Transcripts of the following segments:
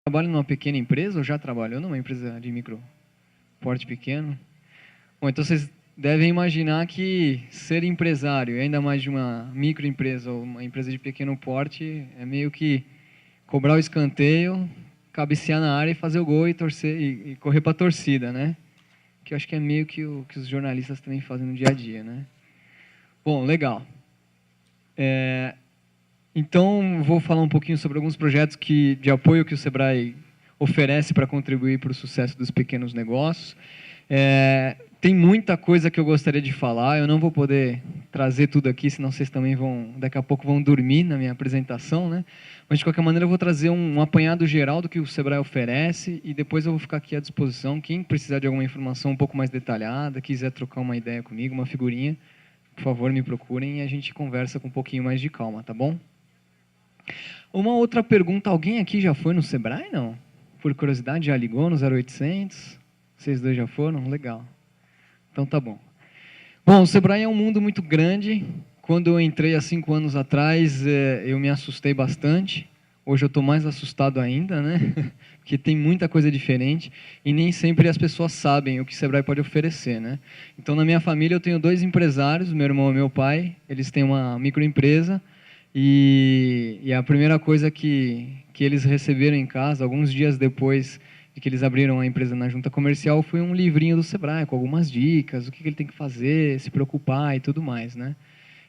trabalha numa pequena empresa ou já trabalhou numa empresa de micro porte pequeno? Bom, então vocês devem imaginar que ser empresário, ainda mais de uma microempresa ou uma empresa de pequeno porte, é meio que cobrar o escanteio, cabecear na área e fazer o gol e torcer e correr para a torcida, né? Que eu acho que é meio que o que os jornalistas também fazem no dia a dia, né? Bom, legal. Então, vou falar um pouquinho sobre alguns projetos de apoio que o Sebrae oferece para contribuir para o sucesso dos pequenos negócios. Tem muita coisa que eu gostaria de falar, eu não vou poder trazer tudo aqui, senão vocês também daqui a pouco vão dormir na minha apresentação, né? Mas, de qualquer maneira, eu vou trazer um apanhado geral do que o Sebrae oferece e depois eu vou ficar aqui à disposição. Quem precisar de alguma informação um pouco mais detalhada, quiser trocar uma ideia comigo, uma figurinha, por favor, me procurem e a gente conversa com um pouquinho mais de calma, tá bom? Uma outra pergunta, alguém aqui já foi no Sebrae, não? Por curiosidade, já ligou no 0800? Vocês dois já foram? Legal. Então tá bom. Bom, o Sebrae é um mundo muito grande. Quando eu entrei há 5 anos atrás, eu me assustei bastante. Hoje eu estou mais assustado ainda, né? Porque tem muita coisa diferente e nem sempre as pessoas sabem o que o Sebrae pode oferecer, né? Então, na minha família, eu tenho 2 empresários, meu irmão e meu pai. Eles têm uma microempresa e a primeira coisa que eles receberam em casa, alguns dias depois de que eles abriram a empresa na junta comercial, foi um livrinho do Sebrae com algumas dicas, o que ele tem que fazer, se preocupar e tudo mais, né?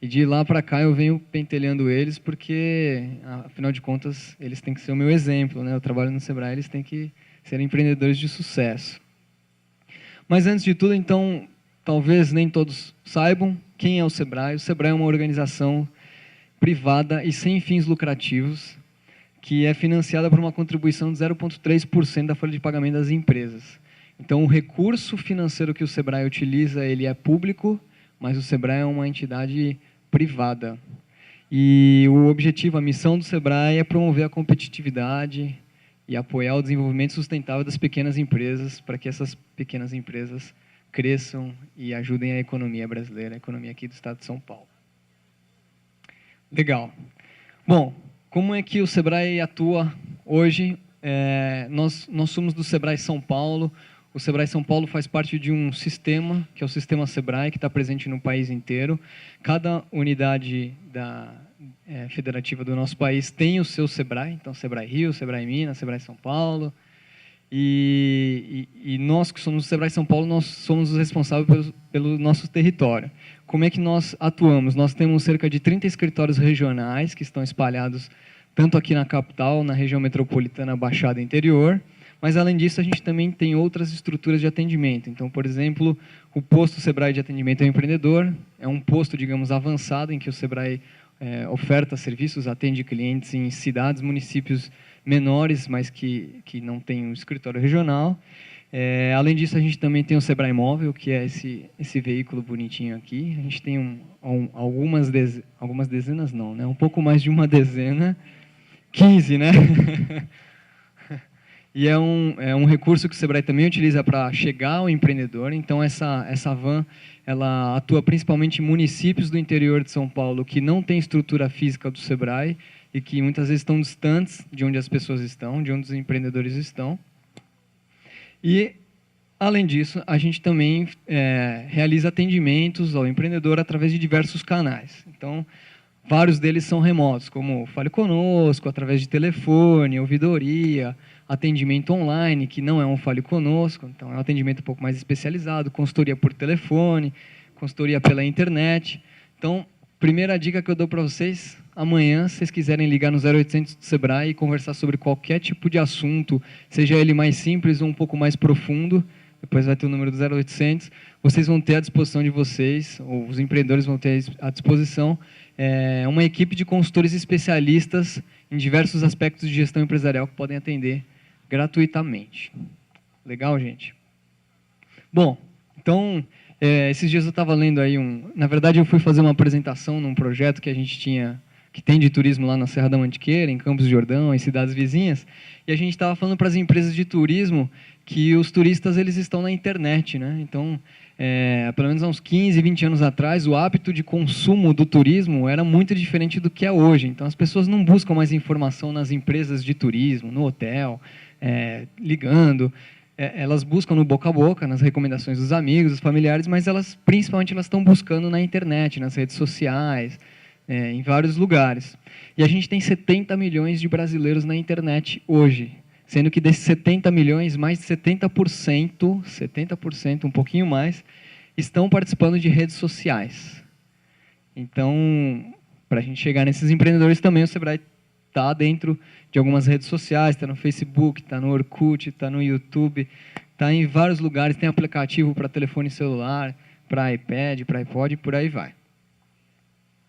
E de lá para cá eu venho pentelhando eles porque, afinal de contas, eles têm que ser o meu exemplo, né? Eu trabalho no Sebrae, eles têm que ser empreendedores de sucesso. Mas antes de tudo, então, talvez nem todos saibam quem é o Sebrae. O Sebrae é uma organização privada e sem fins lucrativos, que é financiada por uma contribuição de 0,3% da folha de pagamento das empresas. Então, o recurso financeiro que o Sebrae utiliza, ele é público, mas o Sebrae é uma entidade privada. E o objetivo, a missão do Sebrae é promover a competitividade e apoiar o desenvolvimento sustentável das pequenas empresas, para que essas pequenas empresas cresçam e ajudem a economia brasileira, a economia aqui do estado de São Paulo. Legal. Bom, como é que o Sebrae atua hoje? Nós somos do Sebrae São Paulo. O Sebrae São Paulo faz parte de um sistema, que é o Sistema Sebrae, que está presente no país inteiro. Cada unidade federativa do nosso país tem o seu Sebrae. Então, Sebrae Rio, Sebrae Minas, Sebrae São Paulo. E nós que somos do Sebrae São Paulo, nós somos os responsáveis pelo nosso território. Como é que nós atuamos? Nós temos cerca de 30 escritórios regionais que estão espalhados tanto aqui na capital, na região metropolitana Baixada Interior, mas além disso a gente também tem outras estruturas de atendimento. Então, por exemplo, o posto Sebrae de atendimento ao empreendedor é um posto, digamos, avançado em que o Sebrae oferta serviços, atende clientes em cidades, municípios menores, mas que não tem um escritório regional. Além disso, a gente também tem o Sebrae Móvel, que é esse veículo bonitinho aqui. A gente tem algumas dezenas, não, né? Um pouco mais de uma dezena, 15, né? E é um recurso que o Sebrae também utiliza para chegar ao empreendedor. Então, essa van, ela atua principalmente em municípios do interior de São Paulo que não tem estrutura física do Sebrae e que muitas vezes estão distantes de onde as pessoas estão, de onde os empreendedores estão. E, além disso, a gente também realiza atendimentos ao empreendedor através de diversos canais. Então, vários deles são remotos, como Fale Conosco, através de telefone, ouvidoria, atendimento online, que não é um Fale Conosco, então é um atendimento um pouco mais especializado, consultoria por telefone, consultoria pela internet. Então, primeira dica que eu dou para vocês, amanhã, se vocês quiserem ligar no 0800 do Sebrae e conversar sobre qualquer tipo de assunto, seja ele mais simples ou um pouco mais profundo, depois vai ter o número do 0800, vocês vão ter à disposição de vocês, ou os empreendedores vão ter à disposição, uma equipe de consultores especialistas em diversos aspectos de gestão empresarial que podem atender gratuitamente. Legal, gente? Bom, então, esses dias eu estava lendo aí na verdade, eu fui fazer uma apresentação num projeto que a gente tinha, que tem de turismo lá na Serra da Mantiqueira, em Campos do Jordão, em cidades vizinhas, e a gente estava falando para as empresas de turismo que os turistas eles estão na internet, né? Então, pelo menos há uns 15, 20 anos atrás, o hábito de consumo do turismo era muito diferente do que é hoje. Então, as pessoas não buscam mais informação nas empresas de turismo, no hotel, ligando. Elas buscam no boca a boca, nas recomendações dos amigos, dos familiares, mas principalmente elas estão buscando na internet, nas redes sociais, em vários lugares. E a gente tem 70 milhões de brasileiros na internet hoje, sendo que desses 70 milhões, mais de 70%, um pouquinho mais, estão participando de redes sociais. Então, para a gente chegar nesses empreendedores também, o Sebrae está dentro de algumas redes sociais, está no Facebook, está no Orkut, está no YouTube, está em vários lugares, tem aplicativo para telefone celular, para iPad, para iPod e por aí vai.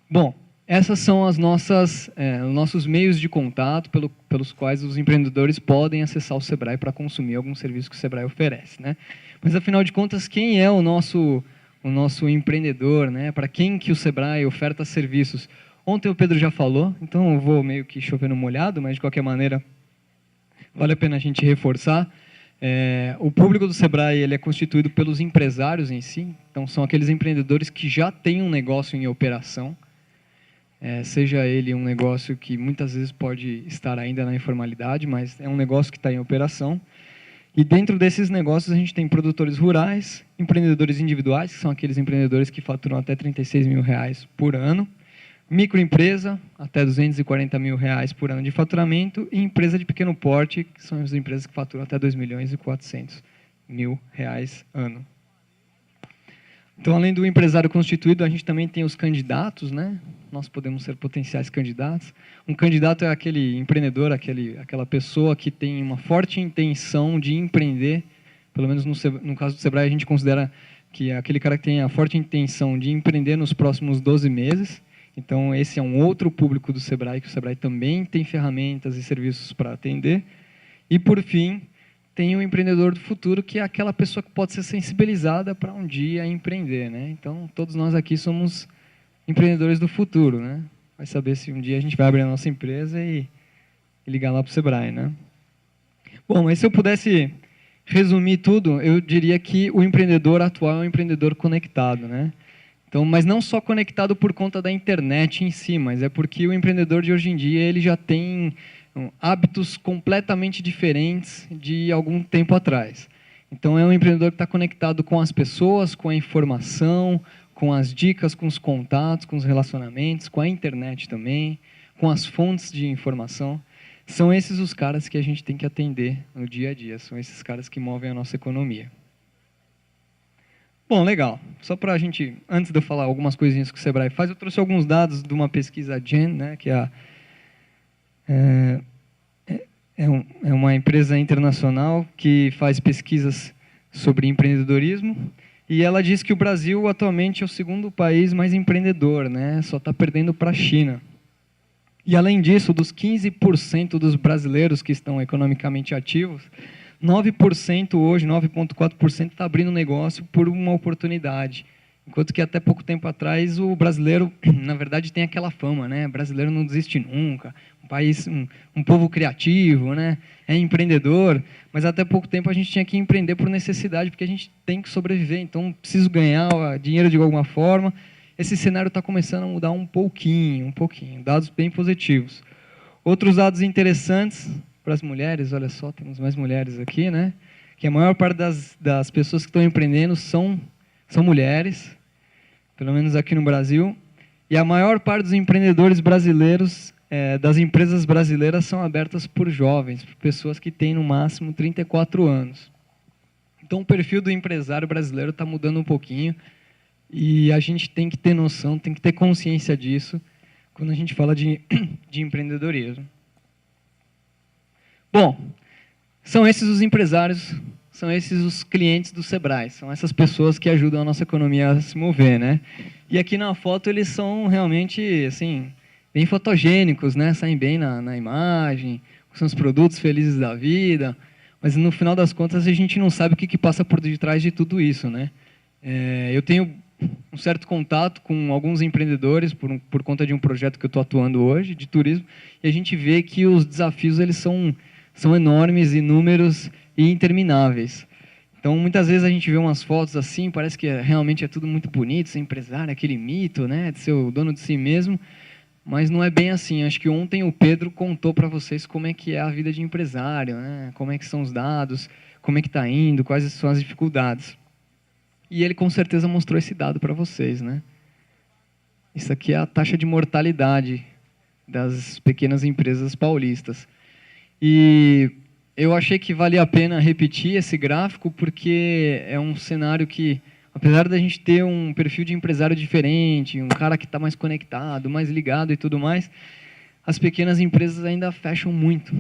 Bom, essas são os nossos meios de contato pelos quais os empreendedores podem acessar o Sebrae para consumir algum serviço que o Sebrae oferece, né? Mas, afinal de contas, quem é o nosso empreendedor, né? Para quem que o Sebrae oferta serviços? Ontem o Pedro já falou, então eu vou meio que chover no molhado, mas, de qualquer maneira, vale a pena a gente reforçar. O público do Sebrae ele é constituído pelos empresários em si, então são aqueles empreendedores que já têm um negócio em operação, seja ele um negócio que muitas vezes pode estar ainda na informalidade, mas é um negócio que está em operação. E dentro desses negócios a gente tem produtores rurais, empreendedores individuais, que são aqueles empreendedores que faturam até R$36 mil por ano, microempresa, até R$240 mil por ano de faturamento, e empresa de pequeno porte, que são as empresas que faturam até R$2.400.000 ano. Então, além do empresário constituído, a gente também tem os candidatos, né? Nós podemos ser potenciais candidatos. Um candidato é aquele empreendedor, aquela pessoa que tem uma forte intenção de empreender. Pelo menos no caso do Sebrae, a gente considera que é aquele cara que tem a forte intenção de empreender nos próximos 12 meses. Então, esse é um outro público do Sebrae, que o Sebrae também tem ferramentas e serviços para atender. E, por fim, tem o empreendedor do futuro, que é aquela pessoa que pode ser sensibilizada para um dia empreender, né? Então, todos nós aqui somos empreendedores do futuro, né? Vai saber se um dia a gente vai abrir a nossa empresa e ligar lá para o Sebrae, né? Bom, mas se eu pudesse resumir tudo, eu diria que o empreendedor atual é um empreendedor conectado, né? Então, mas não só conectado por conta da internet em si, mas é porque o empreendedor de hoje em dia ele já tem hábitos completamente diferentes de algum tempo atrás. Então, é um empreendedor que está conectado com as pessoas, com a informação, com as dicas, com os contatos, com os relacionamentos, com a internet também, com as fontes de informação. São esses os caras que a gente tem que atender no dia a dia, são esses caras que movem a nossa economia. Bom, legal. Só para a gente, antes de eu falar algumas coisinhas que o Sebrae faz, eu trouxe alguns dados de uma pesquisa GEN, né, que é uma empresa internacional que faz pesquisas sobre empreendedorismo, e ela diz que o Brasil atualmente é o segundo país mais empreendedor, né, só está perdendo para a China. E, além disso, dos 15% dos brasileiros que estão economicamente ativos, 9% hoje, 9,4% está abrindo negócio por uma oportunidade. Enquanto que até pouco tempo atrás o brasileiro, na verdade, tem aquela fama, né? O brasileiro não desiste nunca, um país, um povo criativo, né? É empreendedor, mas até pouco tempo a gente tinha que empreender por necessidade, porque a gente tem que sobreviver, então preciso ganhar dinheiro de alguma forma. Esse cenário está começando a mudar um pouquinho, dados bem positivos. Outros dados interessantes para as mulheres, olha só, temos mais mulheres aqui, né? Que a maior parte das pessoas que estão empreendendo são mulheres, pelo menos aqui no Brasil, e a maior parte dos empreendedores brasileiros, das empresas brasileiras, são abertas por jovens, por pessoas que têm no máximo 34 anos. Então o perfil do empresário brasileiro está mudando um pouquinho, e a gente tem que ter noção, tem que ter consciência disso, quando a gente fala de empreendedorismo. Bom, são esses os empresários, são esses os clientes do Sebrae, são essas pessoas que ajudam a nossa economia a se mover, né? E aqui na foto eles são realmente, assim, bem fotogênicos, né? Saem bem na imagem, são os produtos felizes da vida, mas no final das contas a gente não sabe o que passa por detrás de tudo isso, né? Eu tenho um certo contato com alguns empreendedores por conta de um projeto que eu estou atuando hoje, de turismo, e a gente vê que os desafios eles são enormes, inúmeros e intermináveis. Então, muitas vezes a gente vê umas fotos assim, parece que realmente é tudo muito bonito, ser empresário, aquele mito, né, de ser o dono de si mesmo, mas não é bem assim. Acho que ontem o Pedro contou para vocês como é que é a vida de empresário, né, como é que são os dados, como é que está indo, quais são as dificuldades. E ele com certeza mostrou esse dado para vocês, né? Isso aqui é a taxa de mortalidade das pequenas empresas paulistas. E eu achei que valia a pena repetir esse gráfico porque é um cenário que, apesar da gente ter um perfil de empresário diferente, um cara que está mais conectado, mais ligado e tudo mais, as pequenas empresas ainda fecham muito.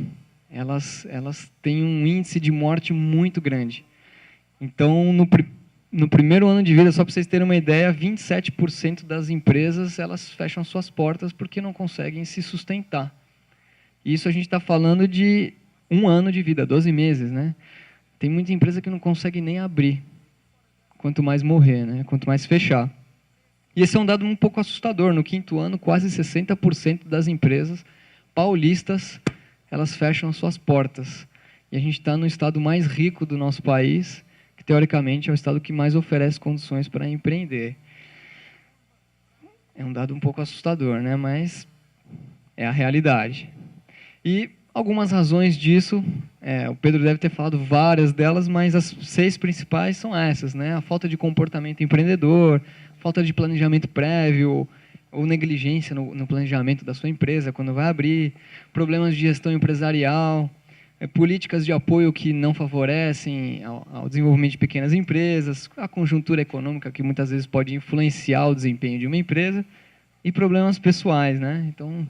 Elas têm um índice de morte muito grande. Então, no primeiro ano de vida, só para vocês terem uma ideia, 27% das empresas elas fecham suas portas porque não conseguem se sustentar. Isso a gente está falando de 1 ano de vida, 12 meses, né? Tem muita empresa que não consegue nem abrir, quanto mais morrer, né? Quanto mais fechar. E esse é um dado um pouco assustador. No 5º ano, quase 60% das empresas paulistas elas fecham suas portas. E a gente está no estado mais rico do nosso país, que teoricamente é o estado que mais oferece condições para empreender. É um dado um pouco assustador, né? Mas é a realidade. E algumas razões disso, o Pedro deve ter falado várias delas, mas as 6 principais são essas, né? A falta de comportamento empreendedor, falta de planejamento prévio, ou negligência no planejamento da sua empresa quando vai abrir, problemas de gestão empresarial, políticas de apoio que não favorecem ao desenvolvimento de pequenas empresas, a conjuntura econômica que muitas vezes pode influenciar o desempenho de uma empresa, e problemas pessoais, né? Então,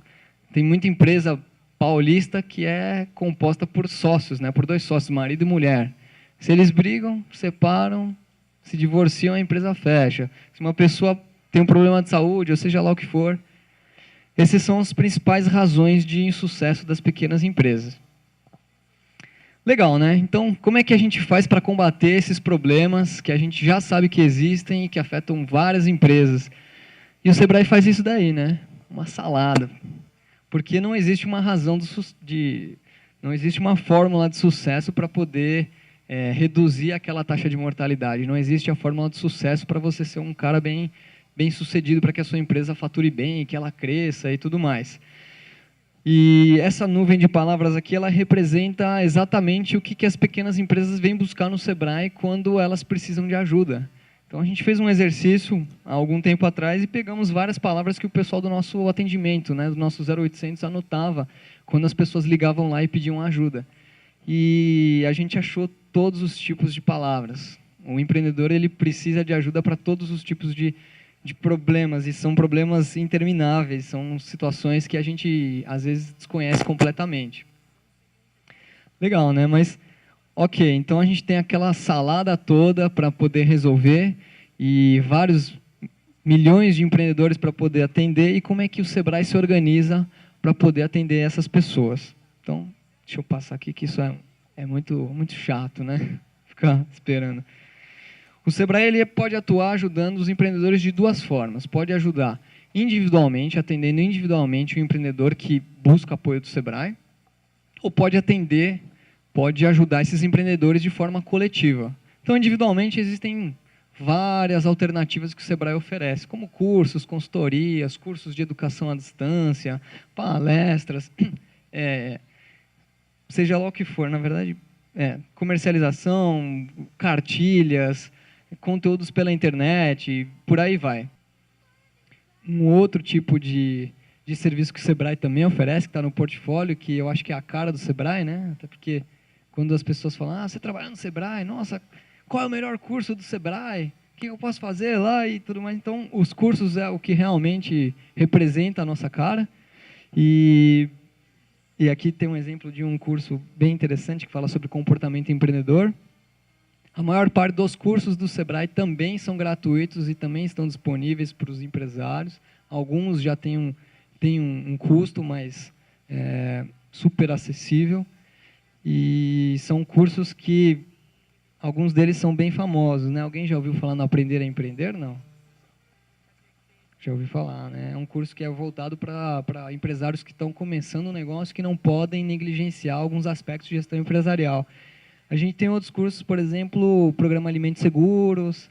tem muita empresa paulista que é composta por sócios, né? Por 2 sócios, marido e mulher. Se eles brigam, separam, se divorciam, a empresa fecha. Se uma pessoa tem um problema de saúde, ou seja lá o que for, essas são as principais razões de insucesso das pequenas empresas. Legal, né? Então, como é que a gente faz para combater esses problemas que a gente já sabe que existem e que afetam várias empresas? E o Sebrae faz isso daí, né? Uma salada. Porque não existe uma razão não existe uma fórmula de sucesso para poder reduzir aquela taxa de mortalidade. Não existe a fórmula de sucesso para você ser um cara bem sucedido, para que a sua empresa fature bem, que ela cresça e tudo mais. E essa nuvem de palavras aqui, ela representa exatamente o que as pequenas empresas vêm buscar no Sebrae quando elas precisam de ajuda. Então, a gente fez um exercício há algum tempo atrás e pegamos várias palavras que o pessoal do nosso atendimento, né, do nosso 0800, anotava quando as pessoas ligavam lá e pediam ajuda. E a gente achou todos os tipos de palavras. O empreendedor ele precisa de ajuda para todos os tipos de problemas, e são problemas intermináveis, são situações que a gente, às vezes, desconhece completamente. Legal, né? Mas, ok, então a gente tem aquela salada toda para poder resolver e vários milhões de empreendedores para poder atender, e como é que o Sebrae se organiza para poder atender essas pessoas. Então, deixa eu passar aqui, que isso é muito chato, né? Ficar esperando. O Sebrae ele pode atuar ajudando os empreendedores de 2 formas. Pode ajudar individualmente, atendendo individualmente o empreendedor que busca apoio do Sebrae, ou pode ajudar esses empreendedores de forma coletiva. Então, individualmente, existem várias alternativas que o Sebrae oferece, como cursos, consultorias, cursos de educação à distância, palestras, seja lá o que for, na verdade, comercialização, cartilhas, conteúdos pela internet, por aí vai. Um outro tipo de serviço que o Sebrae também oferece, que está no portfólio, que eu acho que é a cara do Sebrae, né? Até porque quando as pessoas falam, você trabalha no Sebrae, nossa, qual é o melhor curso do Sebrae? O que eu posso fazer lá e tudo mais? Então, os cursos é o que realmente representa a nossa cara. E aqui tem um exemplo de um curso bem interessante que fala sobre comportamento empreendedor. A maior parte dos cursos do Sebrae também são gratuitos e também estão disponíveis para os empresários. Alguns já têm um custo, mas super acessível. E são cursos que, alguns deles são bem famosos, né? Alguém já ouviu falar no Aprender a Empreender? Não? Já ouvi falar, né? É um curso que é voltado para empresários que estão começando um negócio, que não podem negligenciar alguns aspectos de gestão empresarial. A gente tem outros cursos, por exemplo, o Programa Alimentos Seguros,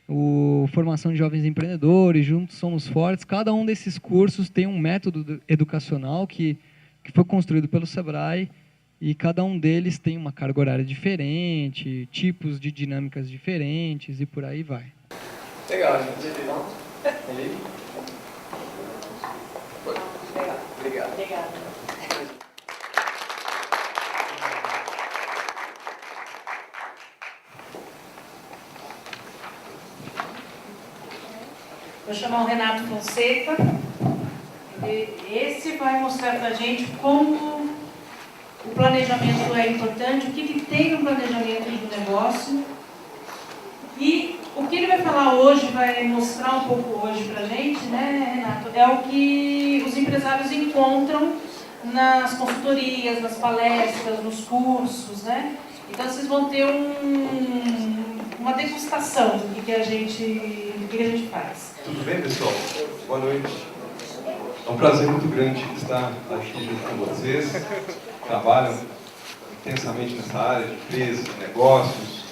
o Formação de Jovens Empreendedores, Juntos Somos Fortes. Cada um desses cursos tem um método educacional que foi construído pelo Sebrae, e cada um deles tem uma carga horária diferente, tipos de dinâmicas diferentes, e por aí vai. Legal, gente. Obrigado. Obrigada. Vou chamar o Renato Fonseca. Esse vai mostrar para a gente como o planejamento é importante, o que tem no planejamento do negócio. E o que ele vai falar hoje, vai mostrar um pouco hoje para a gente, né, Renato, é o que os empresários encontram nas consultorias, nas palestras, nos cursos, né? Então vocês vão ter uma degustação do que a gente faz. Tudo bem, pessoal? Boa noite. É um prazer muito grande estar aqui junto com vocês. Trabalham intensamente nessa área de empresas, de negócios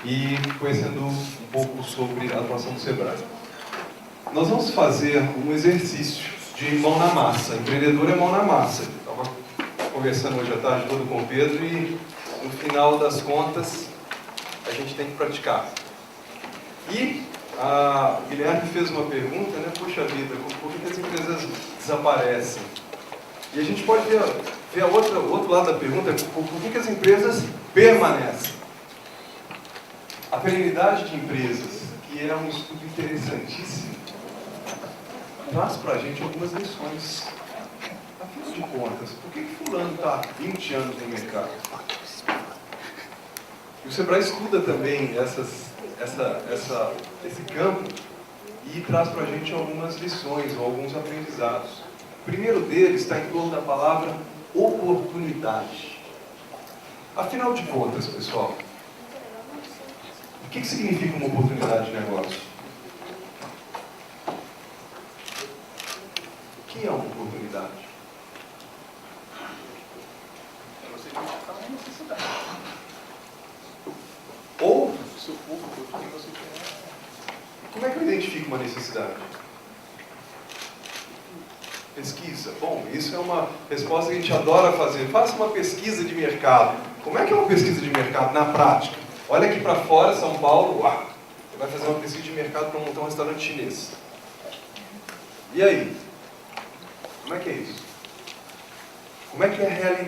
e conhecendo um pouco sobre a atuação do Sebrae. Nós vamos fazer um exercício de mão na massa. Empreendedor é mão na massa. Eu estava conversando hoje à tarde todo com o Pedro e no final das contas a gente tem que praticar. E a Guilherme fez uma pergunta, né? Puxa vida, por que as empresas desaparecem? E a gente pode ver o outro lado da pergunta, por que as empresas permanecem? A perenidade de empresas, que é um estudo interessantíssimo, traz para a gente algumas lições. Afinal de contas, por que fulano está 20 anos no mercado? E o Sebrae estuda também esse campo e traz para a gente algumas lições ou alguns aprendizados. O primeiro deles está em torno da palavra oportunidade. Afinal de contas, pessoal, o que significa uma oportunidade de negócio? O que é uma oportunidade? É você identificar uma necessidade. Ou, Seu público, o que você quer. como é que eu identifico uma necessidade? Pesquisa. Bom, isso é uma resposta que a gente adora fazer. Faça uma pesquisa de mercado. Como é que é uma pesquisa de mercado na prática? Olha aqui para fora, São Paulo, você vai fazer uma pesquisa de mercado para montar um restaurante chinês. E aí? Como é que é isso? Como é que é a realidade?